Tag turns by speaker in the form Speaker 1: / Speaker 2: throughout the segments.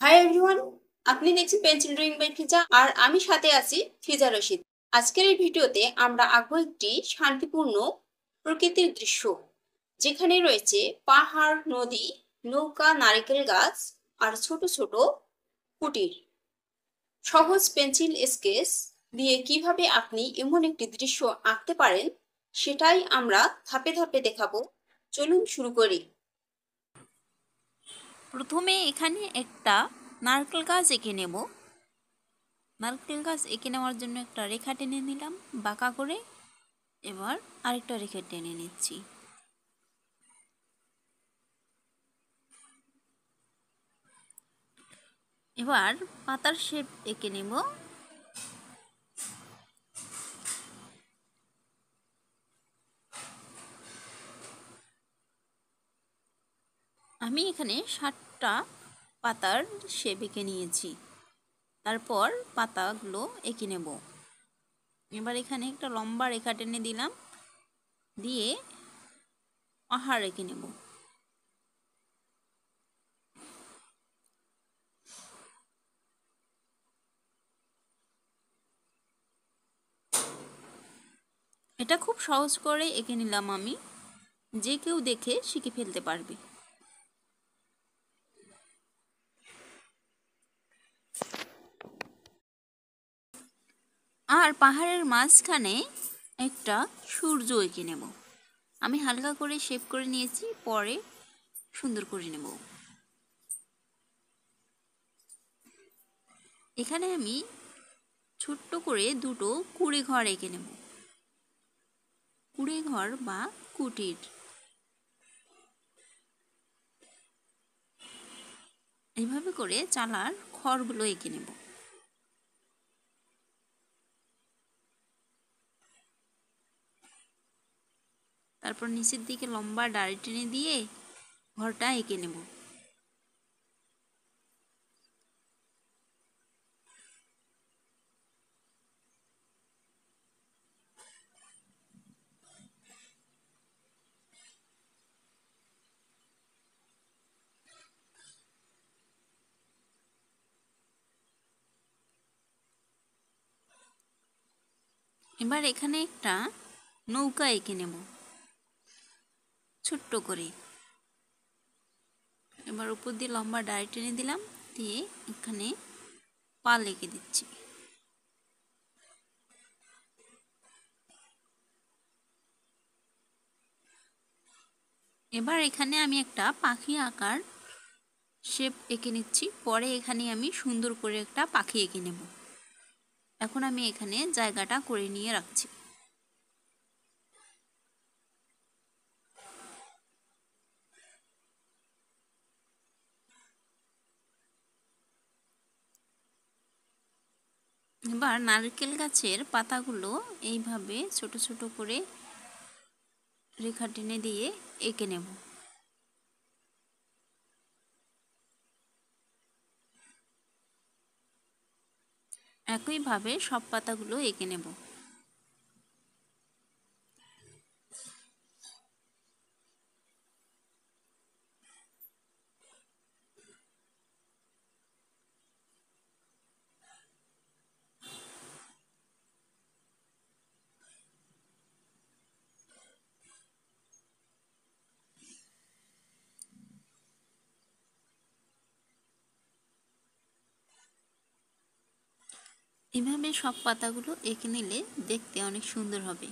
Speaker 1: Hi everyone, আপনি দেখছেন pencil drawing by ফিজা আর আমি সাথে আছি ফিজা রশিদ। আজকের এই ভিডিওতে আমরা আঁকবো একটি শান্তিপূর্ণ প্রকৃতির দৃশ্য, যেখানে রয়েছে পাহাড়, নদী, নৌকা, নারকেল গাছ আর ছোট ছোট কুটির। সহজ পেন্সিল স্কেচ দিয়ে কিভাবে আপনি এমন একটি দৃশ্য আঁকতে পারেন সেটাই আমরা ধাপে ধাপে দেখাবো। চলুন শুরু করি।
Speaker 2: প্রথমে এখানে একটা নারকেল গাছ এঁকে নেব। নারকেল গাছ এঁকে নেওয়ার জন্য একটা রেখা টেনে নিলাম বাঁকা করে। এবার আরেকটা রেখা টেনে নিচ্ছি। এবার পাতার শেপ এঁকে নেব। আমি এখানে 7টা পাতার শেপ এঁকে নিয়েছি। তারপর পাতাগুলো এঁকে নেব। এবার এখানে একটা লম্বা রেখা টেনে দিলাম, দিয়ে পাহাড় এঁকে নেব। এটা খুব সহজ করে এঁকে নিলাম আমি, যে কেউ দেখে শিখে ফেলতে পারবে। আর পাহাড়ের মাঝখানে একটা সূর্য এঁকে নেব। আমি হালকা করে শেপ করে নিয়েছি, পরে সুন্দর করে নেব। এখানে আমি ছোট্ট করে দুটো কুঁড়ে ঘর এঁকে নেব। কুঁড়ে ঘর বা কুটির। এইভাবে করে চালার খড়গুলো এঁকে নেব। তারপর নিচের দিকে লম্বা ডাঁড়ি টেনে দিয়ে ঘরটা এঁকে নেব। এবার এখানে একটা নৌকা এঁকে নেব ছোট্ট করে। এবার উপর দিয়ে লম্বা ডাঁড়ি টেনে দিলাম, দিয়ে এখানে পাল এঁকে দিচ্ছি। এবার এখানে আমি একটা পাখি আঁকার শেপ এঁকে নিচ্ছি, পরে এখানে আমি সুন্দর করে একটা পাখি এঁকে নেব। এখন আমি এখানে জায়গাটা করে নিয়ে রাখছি। এবার নারকেল গাছের পাতাগুলো এইভাবে ছোট ছোট করে রেখা টেনে দিয়ে এঁকে নেব। একইভাবে সব পাতাগুলো এঁকে নেব। এভাবে সব পাতাগুলো এঁকে নিলে দেখতে অনেক সুন্দর হবে।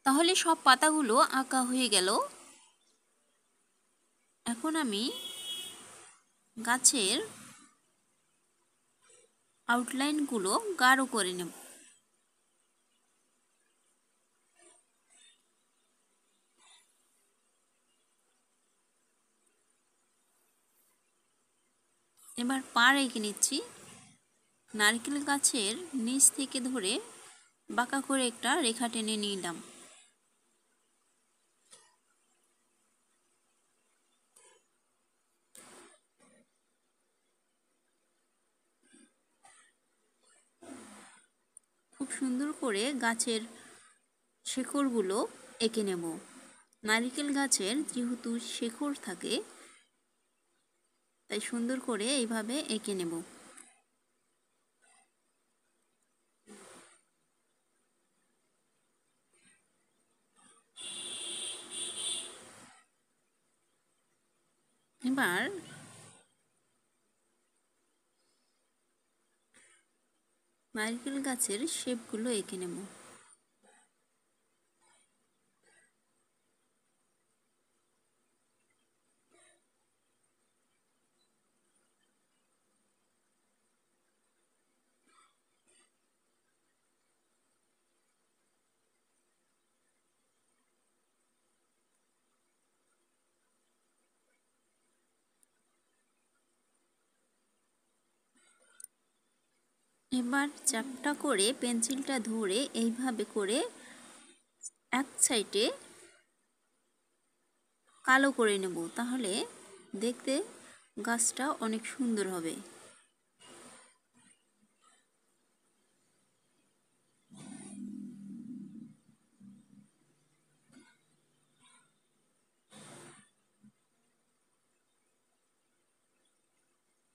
Speaker 2: তাহলে সব পাতাগুলো আঁকা হয়ে গেল। এখন আমি গাছের আউটলাইনগুলো গাঢ় করে নেব। এবার পাড় এঁকে নিচ্ছি। নারকেল গাছের নিচ থেকে ধরে বাঁকা করে একটা রেখা টেনে নিলাম। খুব সুন্দর করে গাছের শেকড়গুলো এঁকে নেব। নারকেল গাছের যেহেতু শেকড় থাকে তাই সুন্দর করে এইভাবে এঁকে নেব। এবার নারকেল গাছের শেপগুলো এঁকে নেব। এবার চ্যাপ্টা করে পেন্সিলটা ধরে এইভাবে করে এক সাইডে কালো করে নেব, তাহলে দেখতে গাছটা অনেক সুন্দর হবে।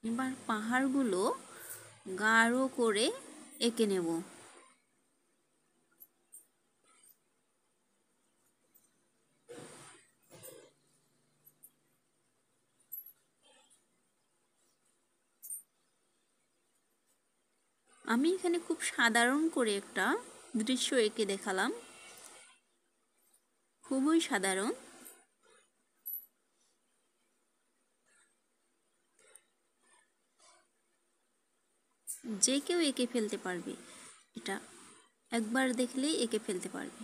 Speaker 2: এবার পাহাড়গুলো গাঢ় করে এঁকে নেব। আমি এখানে খুব সাধারণ করে একটা দৃশ্য এঁকে দেখালাম, খুবই সাধারণ। যে কেউ এঁকে ফেলতে পারবে, এটা একবার দেখলেই এঁকে ফেলতে পারবে।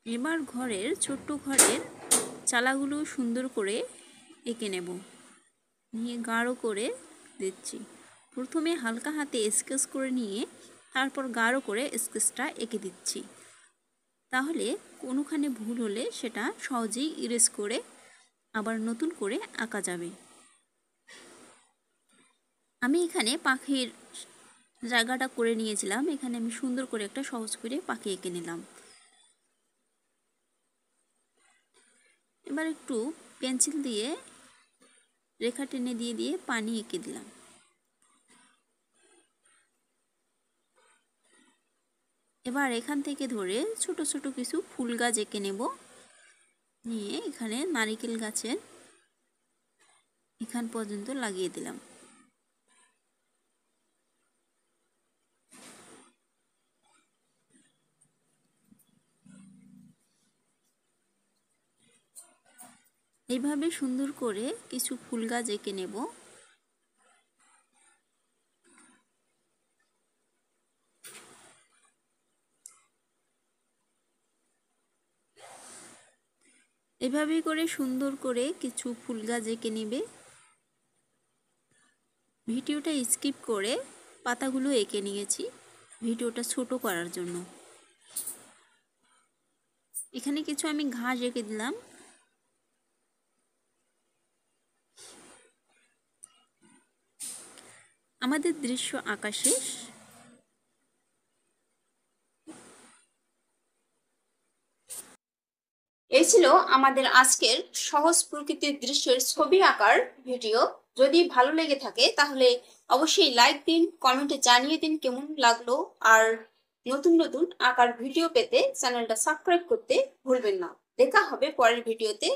Speaker 2: এবার ছোট্ট ঘরের চালাগুলো সুন্দর করে এঁকে নেব, নিয়ে গাঢ় করে দিচ্ছি। প্রথমে হালকা হাতে স্কেচ করে নিয়ে তারপর গাঢ় করে স্কেচটা এঁকে দিচ্ছি, তাহলে কোনোখানে ভুল হলে সেটা সহজেই ইরেজ করে আবার নতুন করে আঁকা যাবে। আমি এখানে পাখির জায়গাটা করে নিয়েছিলাম, এখানে আমি সুন্দর করে একটা সহজ করে পাখি এঁকে নিলাম। এবার একটু পেন্সিল দিয়ে রেখা টেনে দিয়ে দিয়ে পানি এঁকে দিলাম। এবার এখান থেকে ধরে ছোট ছোট কিছু ফুল গাছ এঁকে নেব, নিয়ে এখানে নারকেল গাছের এখান পর্যন্ত লাগিয়ে দিলাম। এইভাবে সুন্দর করে কিছু ফুল গাছ এঁকে নেব। এভাবে করে সুন্দর করে কিছু ফুল গাছ এঁকে নেবে। ভিডিওটা স্কিপ করে পাতাগুলো এঁকে নিয়েছি ভিডিওটা ছোট করার জন্য। এখানে কিছু আমি ঘাস এঁকে দিলাম। আমাদের দৃশ্য আঁকা শেষ।
Speaker 1: এই ছিল আমাদের আজকের সহজ প্রকৃতির দৃশ্যের ছবি আঁকার ভিডিও। যদি ভালো লেগে থাকে তাহলে অবশ্যই লাইক দিন, কমেন্টে জানিয়ে দিন কেমন লাগলো। আর নতুন নতুন আঁকার ভিডিও পেতে চ্যানেলটা সাবস্ক্রাইব করতে ভুলবেন না। দেখা হবে পরের ভিডিওতে।